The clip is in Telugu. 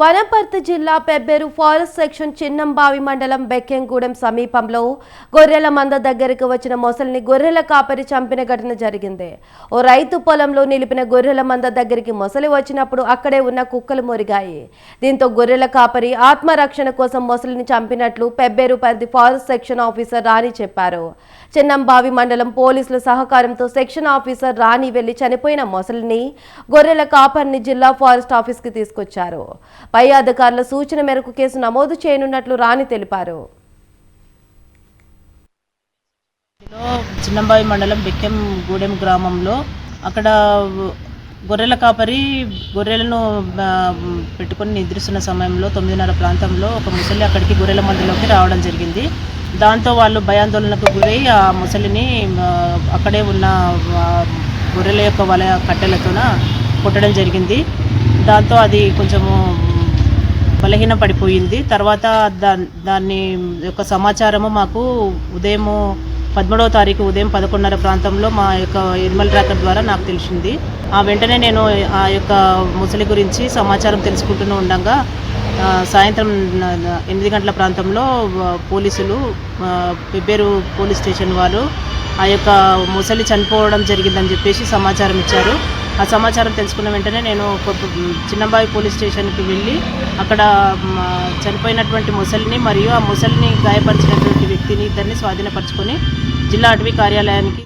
వనపర్తి జిల్లా పెబ్బేరు ఫారెస్ట్ సెక్షన్ చిన్నంబావి మండలం బెక్కెంగూడెం సమీపంలో గొర్రెల మంద దగ్గరికి వచ్చిన మొసలిని గొర్రెల కాపరి చంపిన ఘటన జరిగింది. ఓ రైతు పొలంలో నిలిపిన గొర్రెల మంద దగ్గరికి మొసలి వచ్చినప్పుడు అక్కడే ఉన్న కుక్కలు మొరిగాయి. దీంతో గొర్రెల కాపరి ఆత్మరక్షణ కోసం మొసలిని చంపినట్లు పెబ్బేరు పరిధి ఫారెస్ట్ సెక్షన్ ఆఫీసర్ రాణి చెప్పారు. చిన్నంబావి మండలం పోలీసుల సహకారంతో సెక్షన్ ఆఫీసర్ రాణి వెళ్లి చనిపోయిన మొసలిని గొర్రెల కాపరిని జిల్లా ఫారెస్ట్ ఆఫీస్కి తీసుకొచ్చారు. పై అధికారుల సూచన మేరకు కేసు నమోదు చేయనున్నట్లు రాణి తెలిపారు. చిన్నంబావి మండలం బెక్కెంగూడెం గ్రామంలో అక్కడ గొర్రెల కాపరి గొర్రెలను పెట్టుకొని నిద్రిస్తున్న సమయంలో 9:30 ప్రాంతంలో ఒక ముసలి అక్కడికి గొర్రెల మందలోకి రావడం జరిగింది. దాంతో వాళ్ళు భయాందోళనకు గురై ఆ ముసలిని అక్కడే ఉన్న గొర్రెల యొక్క వల కట్టెలతోన కొట్టడం జరిగింది. దాంతో అది కొంచెము బలహీన పడిపోయింది. తర్వాత దాన్ని యొక్క సమాచారము మాకు ఉదయం 13వ తారీఖు ఉదయం 11:30 ప్రాంతంలో మా యొక్క ఎనిమల్ ట్రాకర్ ద్వారా నాకు తెలిసింది. వెంటనే నేను ఆ యొక్క ముసలి గురించి సమాచారం తెలుసుకుంటూ ఉండగా సాయంత్రం 8 గంటల ప్రాంతంలో పోలీసులు పెబ్బేరు పోలీస్ స్టేషన్ వారు ఆ యొక్క ముసలి చనిపోవడం జరిగిందని చెప్పేసి సమాచారం ఇచ్చారు. ఆ సమాచారం తెలుసుకున్న వెంటనే నేను చిన్నంబావి పోలీస్ స్టేషన్కి వెళ్ళి అక్కడ చనిపోయినటువంటి ముసలిని మరియు ఆ ముసలిని గాయపరిచినటువంటి వ్యక్తిని ఇద్దరిని స్వాధీనపరచుకొని జిల్లా అటవీ కార్యాలయానికి